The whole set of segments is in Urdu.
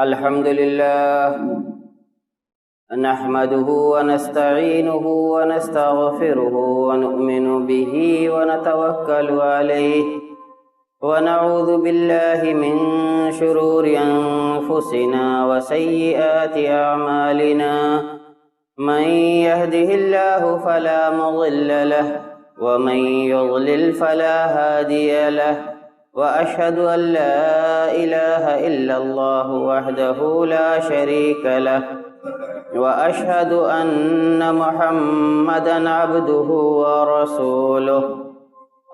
الحمد لله نحمده ونستعينه ونستغفره ونؤمن به ونتوكل عليه ونعوذ بالله من شرور أنفسنا وسيئات أعمالنا من يهده الله فلا مضل له ومن يضلل فلا هادي له وأشهد أن لا إله إلا الله وحده لا شريك له وأشهد أن محمدًا عبده ورسوله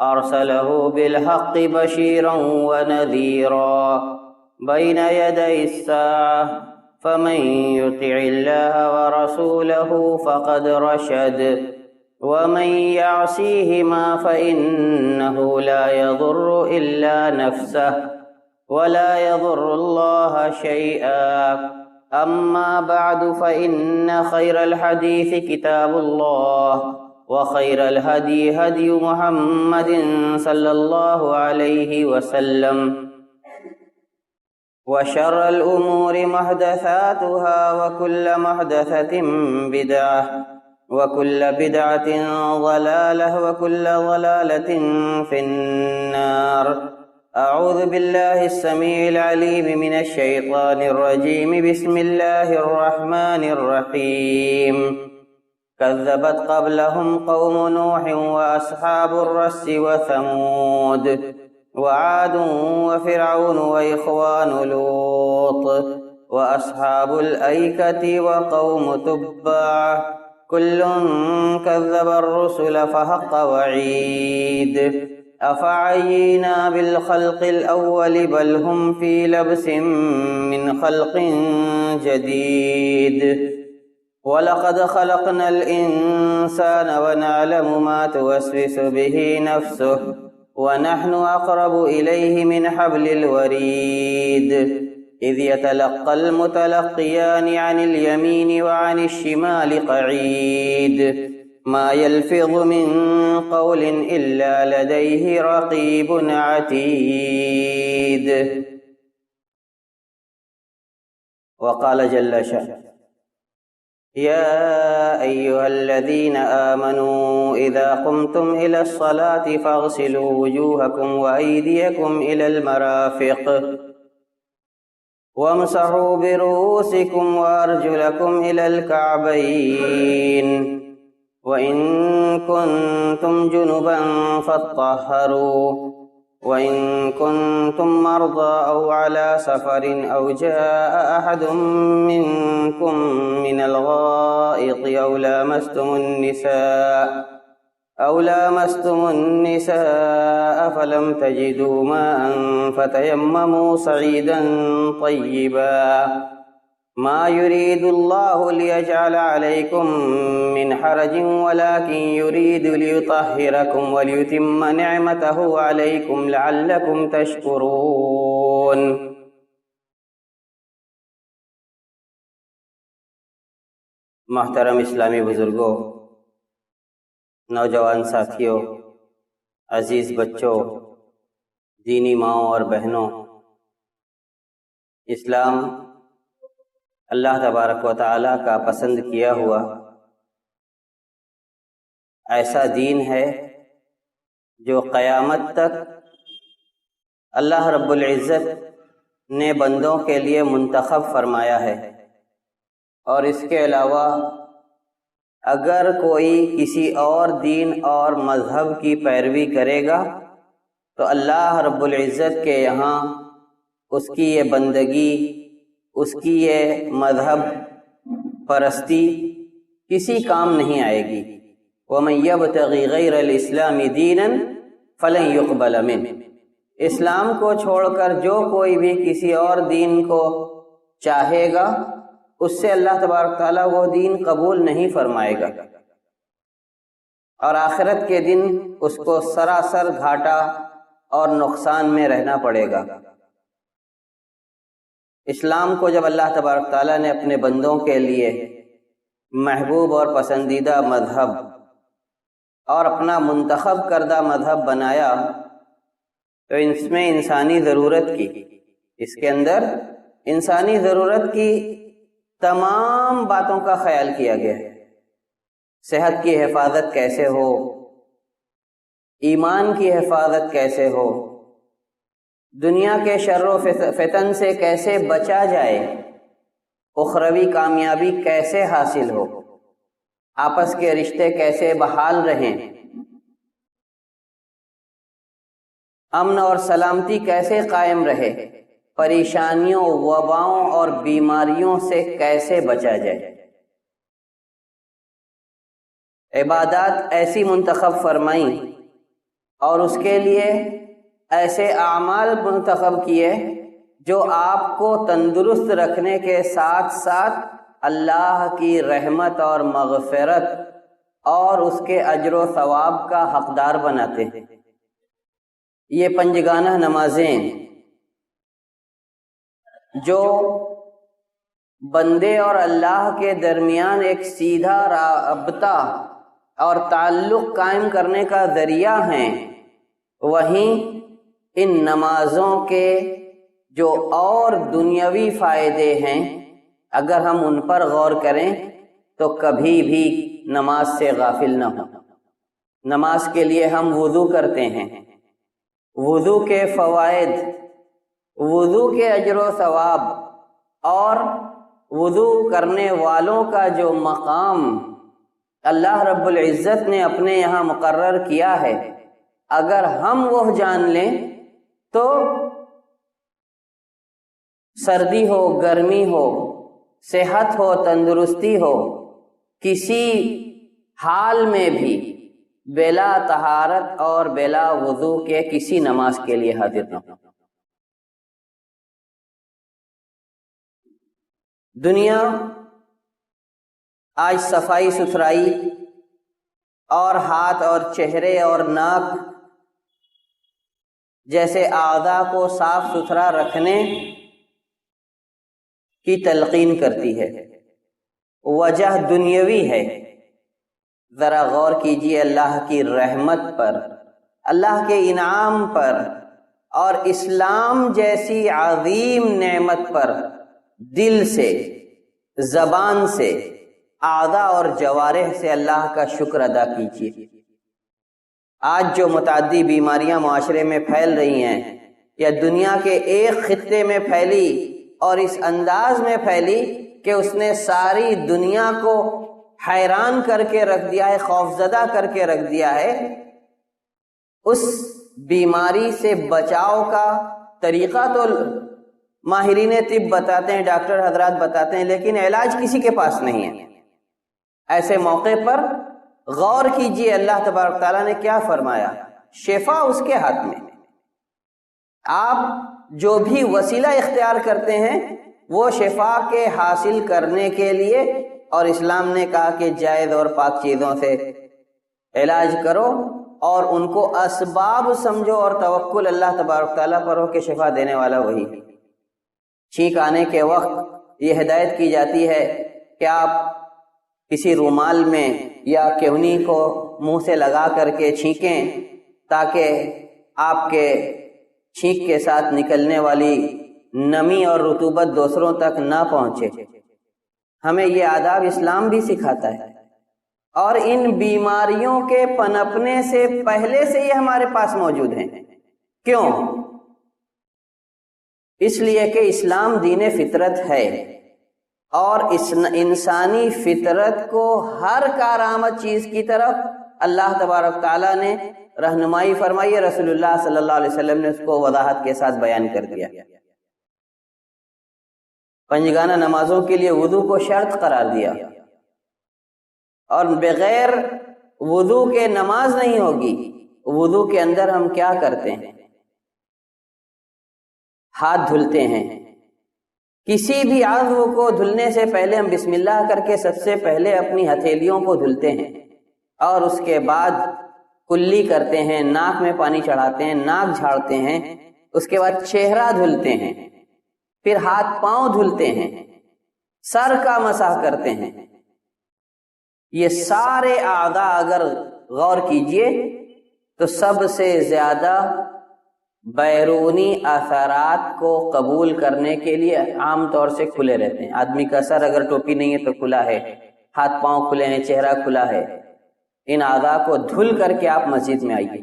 أرسله بالحق بشيرًا ونذيرًا بين يدي الساعة فمن يطع الله ورسوله فقد رشد ومن يعصيهما فإنه لا يضر إلا نفسه ولا يضر الله شيئا أما بعد فإن خير الحديث كتاب الله وخير الهدي هدي محمد صلى الله عليه وسلم وشر الأمور محدثاتها وكل محدثة بدعة وكل بدعة ضلالة وكل ضلالة في النار. أعوذ بالله السميع العليم من الشيطان الرجيم. بسم الله الرحمن الرحيم. كذبت قبلهم قوم نوح وأصحاب الرس وثمود وعاد وفرعون وإخوان لوط وأصحاب الأيكة وقوم تبع كل كذب الرسل فحق وعيد. أفعينا بالخلق الأول بل هم في لبس من خلق جديد. ولقد خلقنا الإنسان ونعلم ما توسوس به نفسه ونحن أقرب إليه من حبل الوريد إذ يتلقى المتلقيان عن اليمين وعن الشمال قعيد ما يلفظ من قول إلا لديه رقيب عتيد. وقال جل شأنه: يا أيها الذين آمنوا إذا قمتم إلى الصلاة فاغسلوا وجوهكم وأيديكم إلى المرافق وامسحوا برؤوسكم وأرجلكم إلى الكعبين وإن كنتم جنبا فاطهروا وإن كنتم مرضى أو على سفر أو جاء أحد منكم من الغائط أو لامستم النساء فلم تجدوا ماء فتيمموا صعيدا طيبا ما يريد الله ليجعل عليكم من حرج ولكن يريد ليطهركم وليتم نعمته عليكم لعلكم تشكرون. محترم اسلامی بزرگوں، نوجوان ساتھیوں، عزیز بچوں، دینی ماؤں اور بہنوں، اسلام اللہ تبارک و تعالیٰ کا پسند کیا ہوا ایسا دین ہے جو قیامت تک اللہ رب العزت نے بندوں کے لیے منتخب فرمایا ہے، اور اس کے علاوہ اگر کوئی کسی اور دین اور مذہب کی پیروی کرے گا تو اللہ رب العزت کے یہاں اس کی یہ بندگی، اس کی یہ مذہب پرستی کسی کام نہیں آئے گی. وَمَن يَبْتَغِ غَيْرَ الْإِسْلَامِ دِينًا فَلَن يُقْبَلَ مِنْهُ. اسلام کو چھوڑ کر جو کوئی بھی کسی اور دین کو چاہے گا اس سے اللہ تبارک تعالیٰ وہ دین قبول نہیں فرمائے گا، اور آخرت کے دن اس کو سراسر گھاٹا اور نقصان میں رہنا پڑے گا. اسلام کو جب اللہ تبارک تعالیٰ نے اپنے بندوں کے لیے محبوب اور پسندیدہ مذہب اور اپنا منتخب کردہ مذہب بنایا تو اس میں انسانی ضرورت کی، اس کے اندر انسانی ضرورت کی تمام باتوں کا خیال کیا گیا ہے۔ صحت کی حفاظت کیسے ہو، ایمان کی حفاظت کیسے ہو، دنیا کے شر و فتن سے کیسے بچا جائے، اخروی کامیابی کیسے حاصل ہو، آپس کے رشتے کیسے بحال رہیں، امن اور سلامتی کیسے قائم رہے، پریشانیوں، وباؤں اور بیماریوں سے کیسے بچا جائے۔ عبادات ایسی منتخب فرمائیں اور اس کے لیے ایسے اعمال منتخب کیے جو آپ کو تندرست رکھنے کے ساتھ ساتھ اللہ کی رحمت اور مغفرت اور اس کے اجر و ثواب کا حقدار بناتے ہیں۔ یہ پنجگانہ نمازیں جو بندے اور اللہ کے درمیان ایک سیدھا رابطہ اور تعلق قائم کرنے کا ذریعہ ہیں، وہیں ان نمازوں کے جو اور دنیاوی فائدے ہیں اگر ہم ان پر غور کریں تو کبھی بھی نماز سے غافل نہ ہوں۔ نماز کے لیے ہم وضو کرتے ہیں، وضو کے فوائد، وضو کے اجر و ثواب اور وضو کرنے والوں کا جو مقام اللہ رب العزت نے اپنے یہاں مقرر کیا ہے، اگر ہم وہ جان لیں تو سردی ہو، گرمی ہو، صحت ہو، تندرستی ہو، کسی حال میں بھی بلا طہارت اور بلا وضو کے کسی نماز کے لیے حاضر نہ ہو۔ دنیا آج صفائی ستھرائی اور ہاتھ اور چہرے اور ناک جیسے اعضاء کو صاف ستھرا رکھنے کی تلقین کرتی ہے۔ وجہ دنیاوی ہے۔ ذرا غور کیجیے اللہ کی رحمت پر، اللہ کے انعام پر اور اسلام جیسی عظیم نعمت پر دل سے، زبان سے، اعضاء اور جوارح سے اللہ کا شکر ادا کیجیے۔ آج جو متعدی بیماریاں معاشرے میں پھیل رہی ہیں یا دنیا کے ایک خطے میں پھیلی اور اس انداز میں پھیلی کہ اس نے ساری دنیا کو حیران کر کے رکھ دیا ہے، خوفزدہ کر کے رکھ دیا ہے، اس بیماری سے بچاؤ کا طریقہ تو ماہرین طب بتاتے ہیں، ڈاکٹر حضرات بتاتے ہیں، لیکن علاج کسی کے پاس نہیں ہے۔ ایسے موقع پر غور کیجئے اللہ تبارک تعالیٰ نے کیا فرمایا، شفا اس کے ہاتھ میں۔ آپ جو بھی وسیلہ اختیار کرتے ہیں وہ شفا کے حاصل کرنے کے لیے، اور اسلام نے کہا کہ جائز اور پاک چیزوں سے علاج کرو اور ان کو اسباب سمجھو اور توکل اللہ تبارک تعالیٰ پر ہو کہ شفا دینے والا وہی۔ چھینک آنے کے وقت یہ ہدایت کی جاتی ہے کہ آپ کسی رومال میں یا کہنی کو منہ سے لگا کر کے چھینکیں تاکہ آپ کے چھینک کے ساتھ نکلنے والی نمی اور رطوبت دوسروں تک نہ پہنچے۔ ہمیں یہ آداب اسلام بھی سکھاتا ہے، اور ان بیماریوں کے پنپنے سے پہلے سے یہ ہمارے پاس موجود ہیں۔ کیوں؟ اس لیے کہ اسلام دین فطرت ہے، اور انسانی فطرت کو ہر کارآمد چیز کی طرف اللہ تبارک تعالیٰ نے رہنمائی فرمائی ہے، رسول اللہ صلی اللہ علیہ وسلم نے اس کو وضاحت کے ساتھ بیان کر دیا۔ پنجگانہ نمازوں کے لیے وضو کو شرط قرار دیا، اور بغیر وضو کے نماز نہیں ہوگی۔ وضو کے اندر ہم کیا کرتے ہیں؟ ہاتھ دھلتے ہیں۔ کسی بھی عضو کو دھلنے سے پہلے ہم بسم اللہ کر کے سب سے پہلے اپنی ہتھیلیوں کو دھلتے ہیں، اور اس کے بعد کلی کرتے ہیں، ناک میں پانی چڑھاتے ہیں، ناک جھاڑتے ہیں، اس کے بعد چہرہ دھلتے ہیں، پھر ہاتھ پاؤں دھلتے ہیں، سر کا مسح کرتے ہیں۔ یہ سارے اعضاء اگر غور کیجئے تو سب سے زیادہ بیرونی اثرات کو قبول کرنے کے لیے عام طور سے کھلے رہتے ہیں. آدمی کا سر اگر ٹوپی نہیں ہے تو کھلا ہے، ہاتھ پاؤں کھلے ہیں، چہرہ کھلا ہے. ان اعضاء کو دھل کر کے آپ مسجد میں آئیے.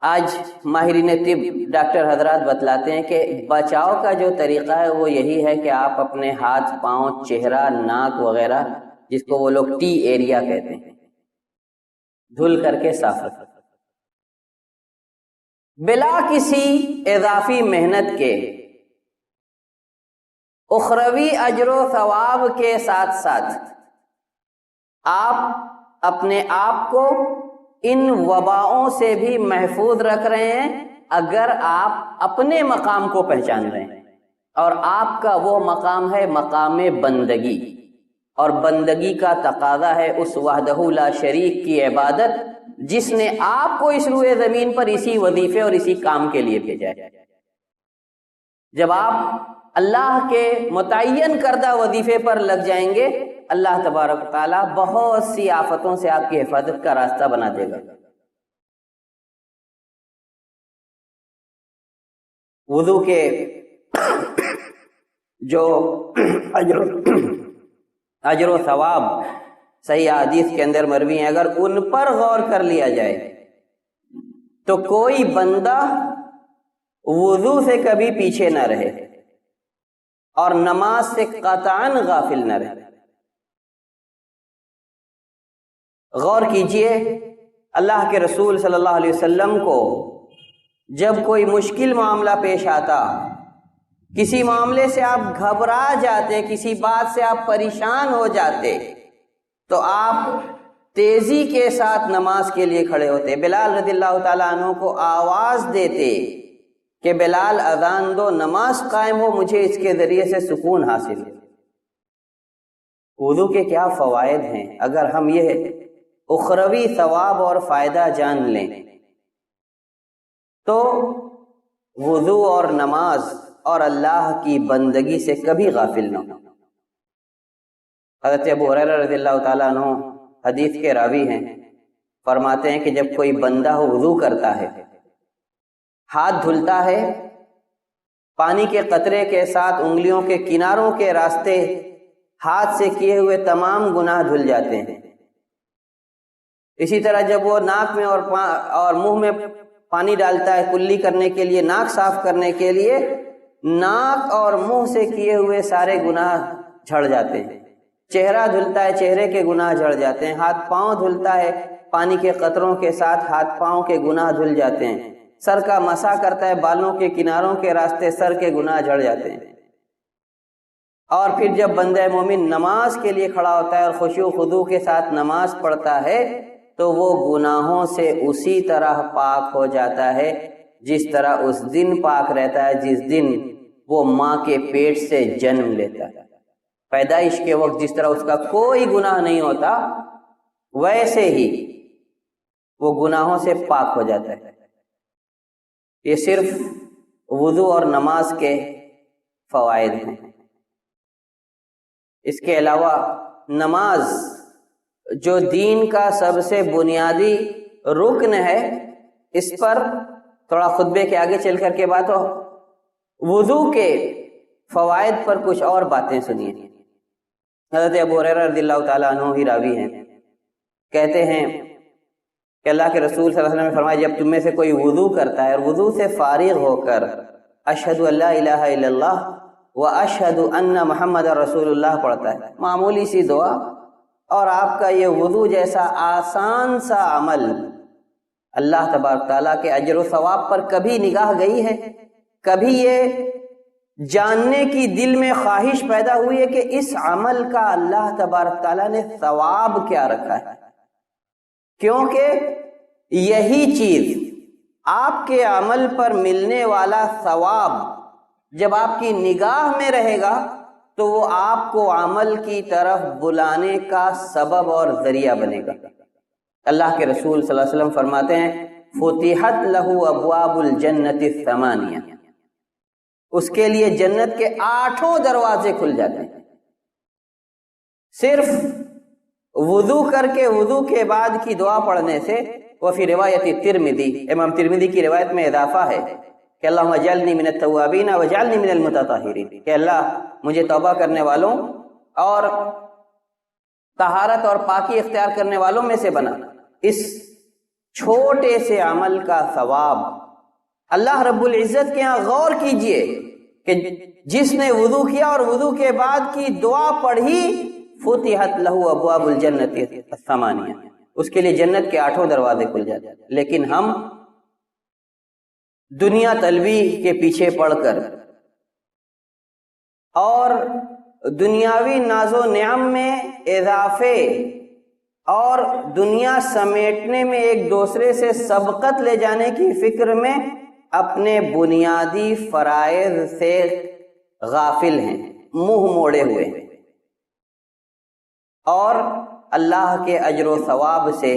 آج ماہرین طب ڈاکٹر حضرات بتلاتے ہیں کہ بچاؤ کا جو طریقہ ہے وہ یہی ہے کہ آپ اپنے ہاتھ پاؤں چہرہ ناک وغیرہ، جس کو وہ لوگ ٹی ایریا کہتے ہیں، دھل کر کے صاف رکھیں بلا کسی اضافی محنت کے. اخروی اجر و ثواب کے ساتھ ساتھ آپ اپنے آپ کو ان وباؤں سے بھی محفوظ رکھ رہے ہیں اگر آپ اپنے مقام کو پہچان رہے ہیں. اور آپ کا وہ مقام ہے مقام بندگی، اور بندگی کا تقاضا ہے اس وحدہ لا شریک کی عبادت جس نے آپ کو اس روئے زمین پر اسی وظیفے اور اسی کام کے لیے بھیجا ہے. جب آپ اللہ کے متعین کردہ وظیفے پر لگ جائیں گے، اللہ تبارک و تعالیٰ بہت سی آفتوں سے آپ کی حفاظت کا راستہ بنا دے گا. وضو کے جو اجر و ثواب صحیح حدیث کے اندر مروی ہیں، اگر ان پر غور کر لیا جائے تو کوئی بندہ وضو سے کبھی پیچھے نہ رہے اور نماز سے قطعاً غافل نہ رہے. غور کیجئے، اللہ کے رسول صلی اللہ علیہ وسلم کو جب کوئی مشکل معاملہ پیش آتا، کسی معاملے سے آپ گھبرا جاتے، کسی بات سے آپ پریشان ہو جاتے، تو آپ تیزی کے ساتھ نماز کے لیے کھڑے ہوتے. بلال رضی اللہ تعالیٰ عنہ کو آواز دیتے کہ بلال اذان دو، نماز قائم ہو، مجھے اس کے ذریعے سے سکون حاصل ہے. وضو کے کیا فوائد ہیں اگر ہم یہ اخروی ثواب اور فائدہ جان لیں تو وضو اور نماز اور اللہ کی بندگی سے کبھی غافل نہ ہو. حضرت ابو ہریرہ رضی اللہ تعالیٰ عنہ حدیث کے راوی ہیں، فرماتے ہیں کہ جب کوئی بندہ وضو کرتا ہے، ہاتھ دھلتا ہے، پانی کے قطرے کے ساتھ انگلیوں کے کناروں کے راستے ہاتھ سے کیے ہوئے تمام گناہ دھل جاتے ہیں. اسی طرح جب وہ ناک میں اور منہ میں پانی ڈالتا ہے کلی کرنے کے لیے، ناک صاف کرنے کے لیے، ناک اور منہ سے کیے ہوئے سارے گناہ جھڑ جاتے ہیں. چہرہ دھلتا ہے، چہرے کے گناہ جھڑ جاتے ہیں. ہاتھ پاؤں دھلتا ہے، پانی کے قطروں کے ساتھ ہاتھ پاؤں کے گناہ دھل جاتے ہیں. سر کا مسح کرتا ہے، بالوں کے کناروں کے راستے سر کے گناہ جھڑ جاتے ہیں. اور پھر جب بندہ مومن نماز کے لیے کھڑا ہوتا ہے اور خشوع و خضوع کے ساتھ نماز پڑھتا ہے تو وہ گناہوں سے اسی طرح پاک ہو جاتا ہے جس طرح اس دن پاک رہتا ہے جس دن وہ ماں کے پیٹ سے جنم لیتا ہے. پیدائش کے وقت جس طرح اس کا کوئی گناہ نہیں ہوتا، ویسے ہی وہ گناہوں سے پاک ہو جاتا ہے. یہ صرف وضو اور نماز کے فوائد ہیں. اس کے علاوہ نماز جو دین کا سب سے بنیادی رکن ہے، اس پر تھوڑا خطبے کے آگے چل کر کے بات ہو. وضو کے فوائد پر کچھ اور باتیں سنیے. حضرت ابو ہریرہ رضی اللہ تعالیٰ عنہ ہی راوی ہیں، کہتے ہیں کہ اللہ کے رسول صلی اللہ علیہ وسلم نے فرمایا جب تم میں سے کوئی وضو کرتا ہے اور وضو سے فارغ ہو کر اشہد ان لا الہ الا اللہ و اشہد ان محمد رسول اللہ پڑھتا ہے، معمولی سی دعا، اور آپ کا یہ وضو جیسا آسان سا عمل اللہ تبارک تعالیٰ کے اجر و ثواب پر کبھی نگاہ گئی ہے؟ کبھی یہ جاننے کی دل میں خواہش پیدا ہوئی ہے کہ اس عمل کا اللہ تبارک تعالیٰ نے ثواب کیا رکھا ہے؟ کیونکہ یہی چیز آپ کے عمل پر ملنے والا ثواب جب آپ کی نگاہ میں رہے گا تو وہ آپ کو عمل کی طرف بلانے کا سبب اور ذریعہ بنے گا. اللہ کے رسول صلی اللہ علیہ وسلم فرماتے ہیں فتحت لہ ابواب الجنت الثمانیہ، اس کے لیے جنت کے 8 دروازے کھل جاتے ہیں. صرف وضو کر کے وضو کے بعد کی دعا پڑھنے سے وفی روایت ترمذی، امام ترمذی کی روایت میں اضافہ ہے کہ اللہم اجعلنی من التوابین واجعلنی من المتطہرین، کہ اللہ مجھے توبہ کرنے والوں اور طہارت اور پاکی اختیار کرنے والوں میں سے بنا۔ اس چھوٹے سے عمل کا ثواب اللہ رب العزت کے ہاں غور کیجئے کہ جس نے وضو کیا اور وضو کے بعد کی دعا پڑھی، فتحت لہ ابواب الجنت الثمانیہ، اس کے لیے جنت کے 8 دروازے کھل جاتے ہیں۔ لیکن ہم دنیا طلبی کے پیچھے پڑ کر اور دنیاوی ناز و نعم میں اضافے اور دنیا سمیٹنے میں ایک دوسرے سے سبقت لے جانے کی فکر میں اپنے بنیادی فرائض سے غافل ہیں، منہ موڑے ہوئے ہیں، اور اللہ کے اجر و ثواب سے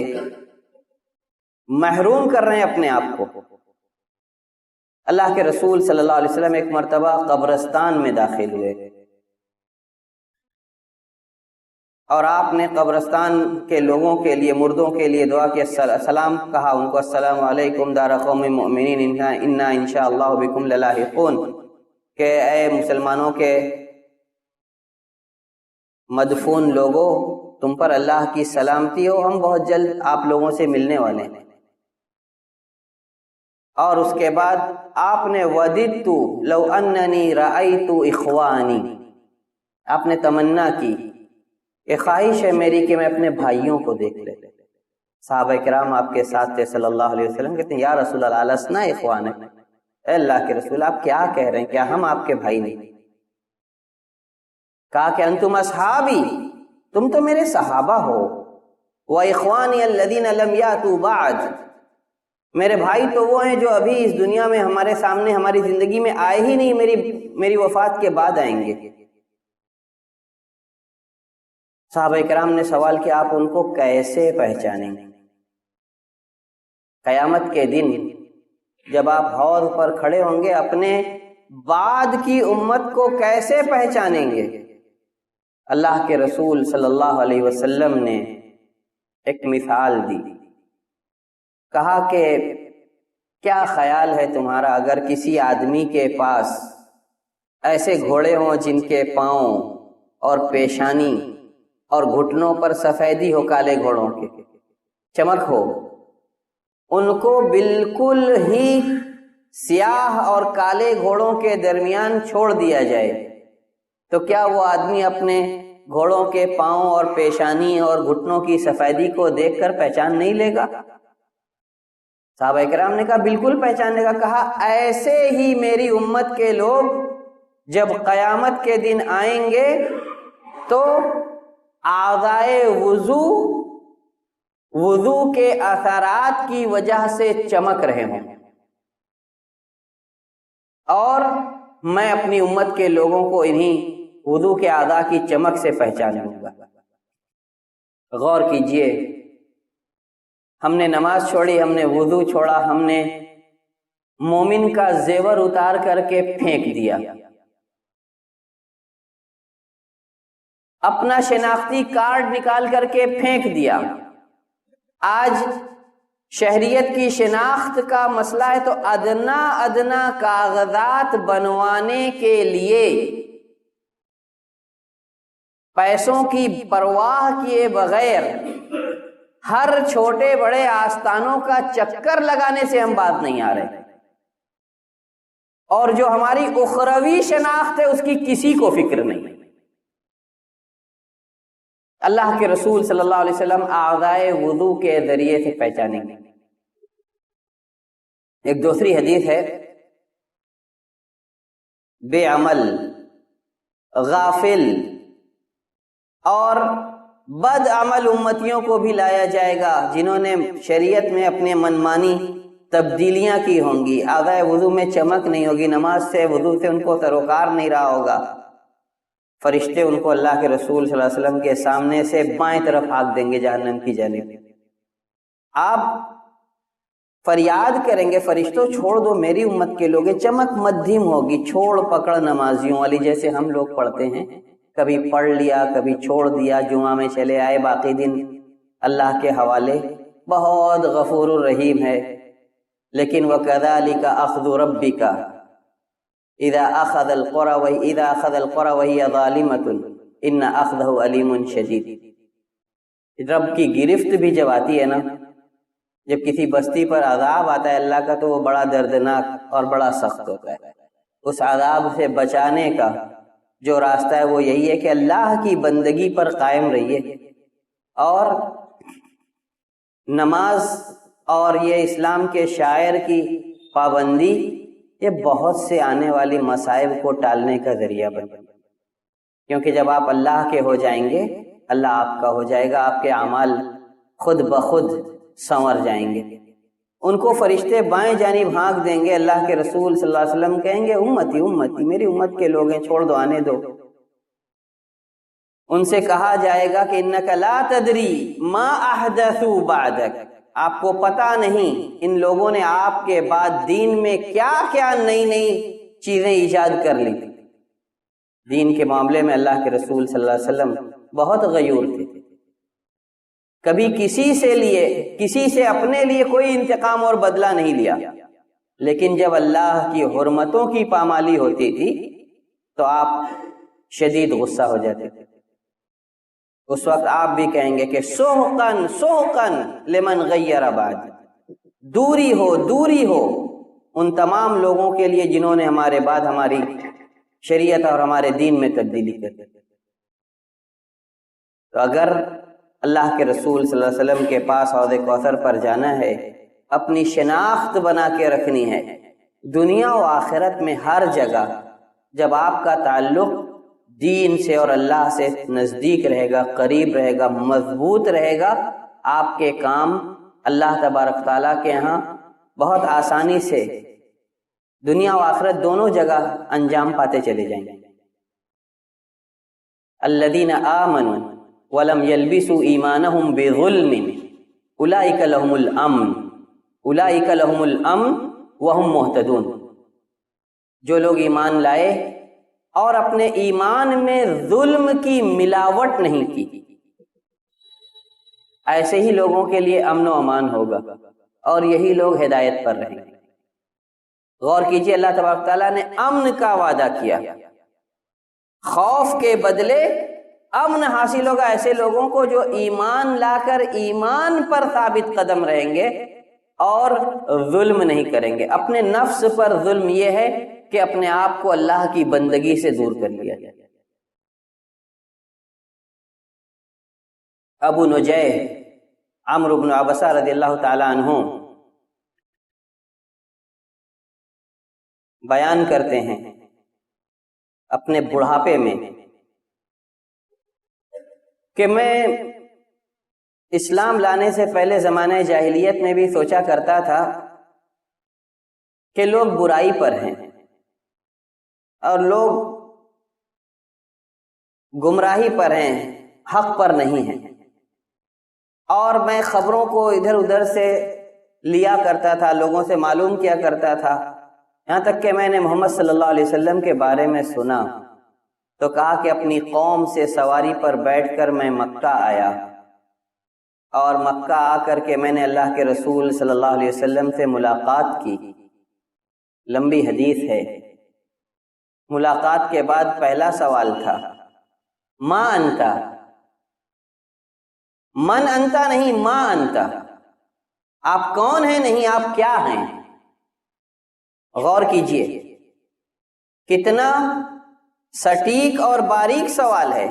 محروم کر رہے ہیں اپنے آپ کو۔ اللہ کے رسول صلی اللہ علیہ وسلم ایک مرتبہ قبرستان میں داخل ہوئے اور آپ نے قبرستان کے لوگوں کے لیے، مردوں کے لیے دعا کی، سلام کہا ان کو، السلام علیکم دار قوم مؤمنین انا انشاءاللہ بکم للاحقون، کہ اے مسلمانوں کے مدفون لوگوں، تم پر اللہ کی سلامتی ہو، ہم بہت جلد آپ لوگوں سے ملنے والے ہیں۔ اور اس کے بعد آپ نے وددت لو اننی رأیت اخوانی، آپ نے تمنا کی، یہ خواہش ہے میری کہ میں اپنے بھائیوں کو دیکھ لے۔ صحابہ کرام آپ کے ساتھ تھے صلی اللہ علیہ وسلم، کہتے ہیں یا رسول اللہ لسنا اخوانک، اے اللہ کے رسول آپ کیا کہہ رہے ہیں، کیا ہم آپ کے بھائی نہیں؟ کہا کہ انتم اصحابی، تم تو میرے صحابہ ہو، وَإِخْوَانِيَ الَّذِينَ لَمْ يَأْتُوا بَعْدَ، میرے بھائی تو وہ ہیں جو ابھی اس دنیا میں ہمارے سامنے ہماری زندگی میں آئے ہی نہیں، میری وفات کے بعد آئیں گے۔ صحابہ کرام نے سوال کیا آپ ان کو کیسے پہچانیں گے؟ قیامت کے دن جب آپ حوض پر کھڑے ہوں گے، اپنے بعد کی امت کو کیسے پہچانیں گے؟ اللہ کے رسول صلی اللہ علیہ وسلم نے ایک مثال دی، کہا کہ کیا خیال ہے تمہارا اگر کسی آدمی کے پاس ایسے گھوڑے ہوں جن کے پاؤں اور پیشانی اور گھٹنوں پر سفیدی ہو، کالے گھوڑوں کے چمک ہو، ان کو بالکل ہی سیاہ اور کالے گھوڑوں کے درمیان چھوڑ دیا جائے تو کیا وہ آدمی اپنے گھوڑوں کے پاؤں اور پیشانی اور گھٹنوں کی سفیدی کو دیکھ کر پہچان نہیں لے گا؟ صحابہ کرام نے کہا بالکل پہچان لے گا۔ کہا ایسے ہی میری امت کے لوگ جب قیامت کے دن آئیں گے تو اعضائے وضو کے اثرات کی وجہ سے چمک رہے ہوں، اور میں اپنی امت کے لوگوں کو انہی وضو کے اعضاء کی چمک سے پہچانوں گا۔ غور کیجئے، ہم نے نماز چھوڑی، ہم نے وضو چھوڑا، ہم نے مومن کا زیور اتار کر کے پھینک دیا، اپنا شناختی کارڈ نکال کر کے پھینک دیا۔ آج شہریت کی شناخت کا مسئلہ ہے تو ادنا کاغذات بنوانے کے لیے پیسوں کی پرواہ کیے بغیر ہر چھوٹے بڑے آستانوں کا چکر لگانے سے ہم باز نہیں آ رہے، اور جو ہماری اخروی شناخت ہے اس کی کسی کو فکر نہیں۔ اللہ کے رسول صلی اللہ علیہ وسلم اعضائے وضو کے ذریعے سے پہچانیں گے۔ ایک دوسری حدیث ہے، بے عمل، غافل اور بد عمل امتیوں کو بھی لایا جائے گا جنہوں نے شریعت میں اپنے منمانی تبدیلیاں کی ہوں گی، اعضائے وضو میں چمک نہیں ہوگی، نماز سے وضو سے ان کو سروکار نہیں رہا ہوگا، فرشتے ان کو اللہ کے رسول صلی اللہ علیہ وسلم کے سامنے سے بائیں طرف ہانک دیں گے جہنم کی جانب۔ آپ فریاد کریں گے فرشتوں چھوڑ دو میری امت کے لوگ، چمک مدھم ہوگی، چھوڑ پکڑ نمازیوں والی، جیسے ہم لوگ پڑھتے ہیں، کبھی پڑھ لیا کبھی چھوڑ دیا، جمعہ میں چلے آئے، باقی دن اللہ کے حوالے، بہت غفور الرحیم ہے، لیکن وَكَذَلِكَ أَخْذُ رَبِّكَ إِذَا أَخَذَ الْقُرَى وَهِيَ ظَالِمَةٌ إِنَّ أَخْذَهُ أَلِيمٌ شَدِيدٌ۔ رب کی گرفت بھی جب آتی ہے نا، جب کسی بستی پر عذاب آتا ہے اللہ کا، تو وہ بڑا دردناک اور بڑا سخت ہوتا ہے۔ اس عذاب سے بچانے کا جو راستہ ہے وہ یہی ہے کہ اللہ کی بندگی پر قائم رہیے، اور نماز اور یہ اسلام کے شاعر کی پابندی یہ بہت سے آنے والی مصائب کو ٹالنے کا ذریعہ بنے، کیونکہ جب آپ اللہ کے ہو جائیں گے اللہ آپ کا ہو جائے گا، آپ کے اعمال خود بخود سنور جائیں گے۔ ان کو فرشتے بائیں جانب ہانک دیں گے، اللہ کے رسول صلی اللہ علیہ وسلم کہیں گے امتی امتی، میری امت کے لوگ ہیں، چھوڑ دو، آنے دو۔ ان سے کہا جائے گا کہ انک لا تدری ما احدثوا بعدک، آپ کو پتہ نہیں ان لوگوں نے آپ کے بعد دین میں کیا کیا نئی نئی چیزیں ایجاد کر لی۔ دین کے معاملے میں اللہ کے رسول صلی اللہ علیہ وسلم بہت غیور تھے، کبھی کسی سے اپنے لیے کوئی انتقام اور بدلہ نہیں لیا، لیکن جب اللہ کی حرمتوں کی پامالی ہوتی تھی تو آپ شدید غصہ ہو جاتے تھے۔ اس وقت آپ بھی کہیں گے کہ سحقن سحقن لمن غیر بعد، دوری ہو ان تمام لوگوں کے لیے جنہوں نے ہمارے بعد ہماری شریعت اور ہمارے دین میں تبدیلی کر دی۔ تو اگر اللہ کے رسول صلی اللہ علیہ وسلم کے پاس حوض کوثر پر جانا ہے، اپنی شناخت بنا کے رکھنی ہے، دنیا و آخرت میں ہر جگہ جب آپ کا تعلق دین سے اور اللہ سے نزدیک رہے گا، قریب رہے گا، مضبوط رہے گا، آپ کے کام اللہ تبارک تعالیٰ کے ہاں بہت آسانی سے دنیا و آخرت دونوں جگہ انجام پاتے چلے جائیں گے۔ الذین آمنوا ولم يلبسوا ایمانہم بظلم اولئک لہم الامن وہم مہتدون، جو لوگ ایمان لائے اور اپنے ایمان میں ظلم کی ملاوٹ نہیں کی، ایسے ہی لوگوں کے لیے امن و امان ہوگا اور یہی لوگ ہدایت پر رہیں گے۔ غور کیجئے، اللہ تبارک تعالیٰ نے امن کا وعدہ کیا، خوف کے بدلے امن حاصل ہوگا ایسے لوگوں کو جو ایمان لا کر ایمان پر ثابت قدم رہیں گے اور ظلم نہیں کریں گے۔ اپنے نفس پر ظلم یہ ہے کہ اپنے آپ کو اللہ کی بندگی سے دور کر لیا جائے۔ ابو نجیح عمرو بن عبسہ رضی اللہ تعالی عنہ بیان کرتے ہیں اپنے بڑھاپے میں کہ میں اسلام لانے سے پہلے زمانہ جاہلیت میں بھی سوچا کرتا تھا کہ لوگ برائی پر ہیں اور لوگ گمراہی پر ہیں، حق پر نہیں ہیں، اور میں خبروں کو ادھر ادھر سے لیا کرتا تھا، لوگوں سے معلوم کیا کرتا تھا، یہاں تک کہ میں نے محمد صلی اللہ علیہ وسلم کے بارے میں سنا تو کہا کہ اپنی قوم سے سواری پر بیٹھ کر میں مکہ آیا، اور مکہ آ کر کے میں نے اللہ کے رسول صلی اللہ علیہ وسلم سے ملاقات کی۔ لمبی حدیث ہے۔ ملاقات کے بعد پہلا سوال تھا ما انتا، من انتا نہیں، ما انتا، آپ کون ہیں نہیں، آپ کیا ہیں۔ غور کیجئے کتنا سٹیک اور باریک سوال ہے۔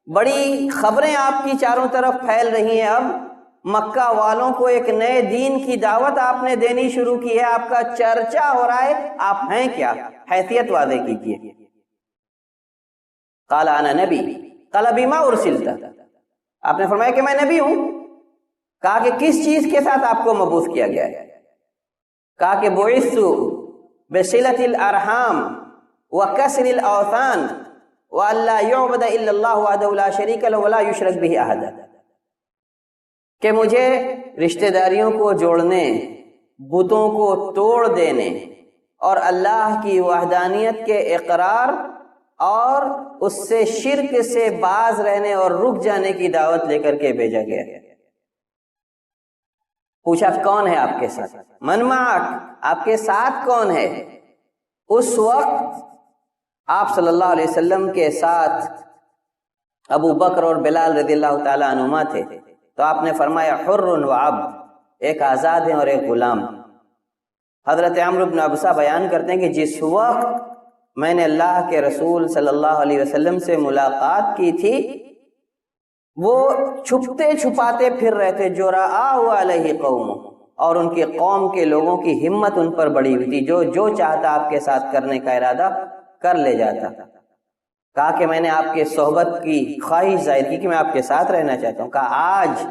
بڑی خبریں آپ کی چاروں طرف پھیل رہی ہیں، اب مکہ والوں کو ایک نئے دین کی دعوت آپ نے دینی شروع کی ہے، آپ کا چرچا ہو رہا ہے، آپ ہیں کیا، حیثیت واضح کیجئے۔ قال انا نبی، قال بما ارسلت، آپ نے فرمایا کہ میں نبی ہوں۔ کہا کہ کس چیز کے ساتھ آپ کو مبعوث کیا گیا ہے؟ کہا کہ بعثت بصلۃ الارحام وکسر الاوثان وَأَلَّا يُعْبَدَ إِلَّا اللَّهُ وَحْدَهُ لَا شَرِيكَ لَهُ وَلَا يُشْرَكَ بِهِ أَحَدًا، کہ مجھے رشتہ داریوں کو جوڑنے، بتوں کو توڑ دینے اور اللہ کی وحدانیت کے اقرار اور اس سے شرک سے باز رہنے اور رک جانے کی دعوت لے کر کے بھیجا گیا ہے۔ پوچھا کون ہے آپ کے ساتھ؟ من معک، آپ کے ساتھ کون ہے؟ اس وقت آپ صلی اللہ علیہ وسلم کے ساتھ ابو بکر اور بلال رضی اللہ تعالیٰ عنہما تھے، تو آپ نے فرمایا حر و عبد، ایک آزاد ہیں اور ایک غلام۔ حضرت عمرو بن ابسہ بیان کرتے ہیں کہ جس وقت میں نے اللہ کے رسول صلی اللہ علیہ وسلم سے ملاقات کی تھی، وہ چھپتے چھپاتے پھر رہے تھے، جو رآہ علیہ قوم، اور ان کی قوم کے لوگوں کی ہمت ان پر بڑی ہوئی تھی، جو چاہتا آپ کے ساتھ کرنے کا ارادہ کر لے جاتا۔ کہا کہ میں نے آپ کے صحبت کی خواہش ظاہر کی کہ میں آپ کے ساتھ رہنا چاہتا ہوں۔ کہا آج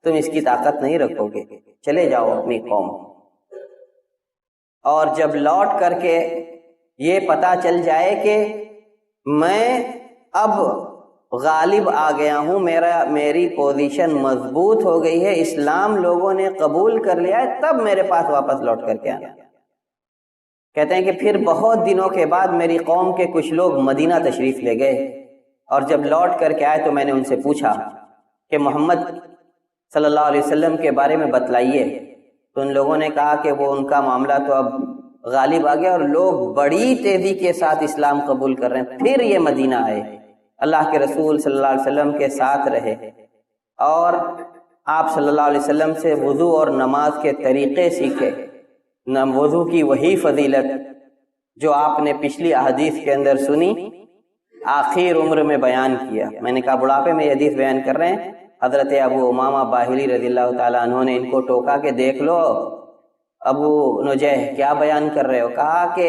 تم اس کی طاقت نہیں رکھو گے، چلے جاؤ اپنی قوم۔ اور جب لوٹ کر کے یہ پتہ چل جائے کہ میں اب غالب آ گیا ہوں، میری پوزیشن مضبوط ہو گئی ہے، اسلام لوگوں نے قبول کر لیا ہے، تب میرے پاس واپس لوٹ کر کے آنا۔ کہتے ہیں کہ پھر بہت دنوں کے بعد میری قوم کے کچھ لوگ مدینہ تشریف لے گئے، اور جب لوٹ کر کے آئے تو میں نے ان سے پوچھا کہ محمد صلی اللہ علیہ وسلم کے بارے میں بتلائیے، تو ان لوگوں نے کہا کہ وہ ان کا معاملہ تو اب غالب آ گیا، اور لوگ بڑی تیزی کے ساتھ اسلام قبول کر رہے ہیں۔ پھر یہ مدینہ آئے، اللہ کے رسول صلی اللہ علیہ وسلم کے ساتھ رہے، اور آپ صلی اللہ علیہ وسلم سے وضو اور نماز کے طریقے سیکھے۔ وضو کی وہی فضیلت جو آپ نے پچھلی احادیث کے اندر سنی، آخر عمر میں بیان کیا۔ میں نے کہا بڑھاپے میں یہ حدیث بیان کر رہے ہیں۔ حضرت ابو امامہ باہلی رضی اللہ تعالیٰ عنہ نے ان کو ٹوکا کہ دیکھ لو ابو نجیح کیا بیان کر رہے ہو؟ کہا کہ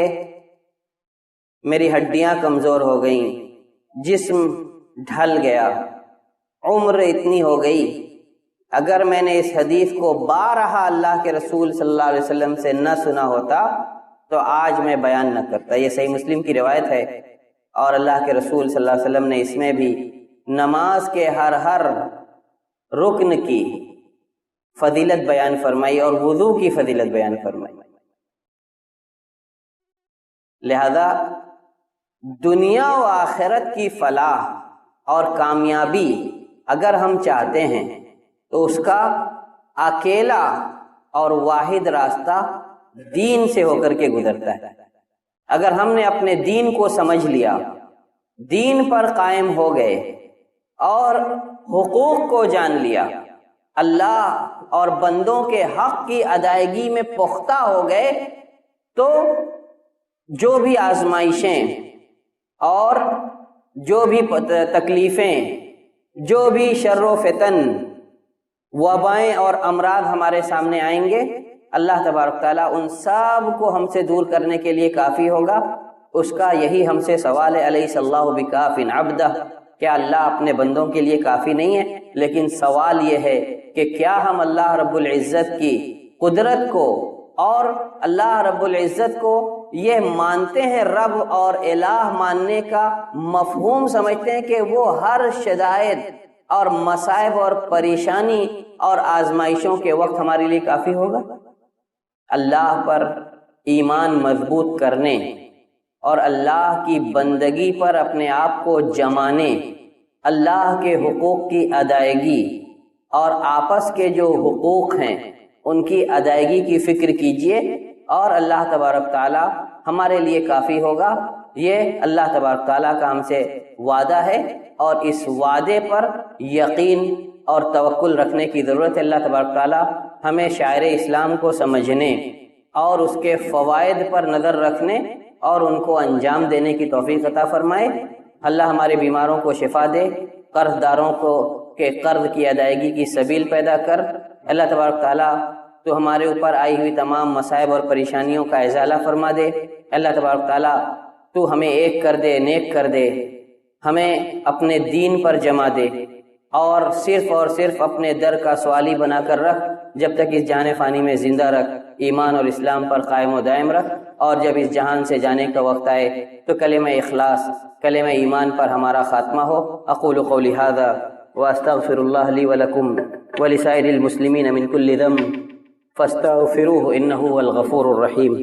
میری ہڈیاں کمزور ہو گئیں، جسم ڈھل گیا، عمر اتنی ہو گئی، اگر میں نے اس حدیث کو بارہا اللہ کے رسول صلی اللہ علیہ وسلم سے نہ سنا ہوتا تو آج میں بیان نہ کرتا۔ یہ صحیح مسلم کی روایت ہے، اور اللہ کے رسول صلی اللہ علیہ وسلم نے اس میں بھی نماز کے ہر رکن کی فضیلت بیان فرمائی اور وضو کی فضیلت بیان فرمائی۔ لہذا دنیا و آخرت کی فلاح اور کامیابی اگر ہم چاہتے ہیں تو اس کا اکیلا اور واحد راستہ دین سے ہو کر کے گزرتا ہے۔ اگر ہم نے اپنے دین کو سمجھ لیا، دین پر قائم ہو گئے اور حقوق کو جان لیا، اللہ اور بندوں کے حق کی ادائیگی میں پختہ ہو گئے، تو جو بھی آزمائشیں اور جو بھی تکلیفیں، جو بھی شر و فتن، وبائیں اور امراض ہمارے سامنے آئیں گے، اللہ تبارک تعالیٰ ان سب کو ہم سے دور کرنے کے لیے کافی ہوگا۔ اس کا یہی ہم سے سوال ہے، الیس اللہ بکاف عبدہ، کیا اللہ اپنے بندوں کے لیے کافی نہیں ہے؟ لیکن سوال یہ ہے کہ کیا ہم اللہ رب العزت کی قدرت کو اور اللہ رب العزت کو یہ مانتے ہیں، رب اور الہ ماننے کا مفہوم سمجھتے ہیں کہ وہ ہر شدائد اور مصائب اور پریشانی اور آزمائشوں کے وقت ہمارے لیے کافی ہوگا؟ اللہ پر ایمان مضبوط کرنے اور اللہ کی بندگی پر اپنے آپ کو جمانے، اللہ کے حقوق کی ادائیگی اور آپس کے جو حقوق ہیں ان کی ادائیگی کی فکر کیجئے، اور اللہ تبارک تعالیٰ ہمارے لیے کافی ہوگا۔ یہ اللہ تبارک تعالیٰ کا ہم سے وعدہ ہے، اور اس وعدے پر یقین اور توکل رکھنے کی ضرورت ہے۔ اللہ تبارک تعالیٰ ہمیں شاعر اسلام کو سمجھنے اور اس کے فوائد پر نظر رکھنے اور ان کو انجام دینے کی توفیق عطا فرمائے۔ اللہ ہمارے بیماروں کو شفا دے، قرض داروں کو کے قرض کی ادائیگی کی سبیل پیدا کر۔ اللہ تبارک تعالیٰ تو ہمارے اوپر آئی ہوئی تمام مصائب اور پریشانیوں کا ازالہ فرما دے۔ اللہ تبارک تعالیٰ تو ہمیں ایک کر دے، نیک کر دے، ہمیں اپنے دین پر جمع دے، اور صرف اپنے در کا سوالی بنا کر رکھ، جب تک اس جہان فانی میں زندہ رکھ، ایمان اور اسلام پر قائم و دائم رکھ، اور جب اس جہان سے جانے کا وقت آئے تو کلمہ اخلاص، کلمہ ایمان پر ہمارا خاتمہ ہو۔ اقول قولی ھذا واستغفر اللہ لی ولکم ولسائر المسلمین من کل ذنب فاستغفروہ انہ هو الغفور الرحیم۔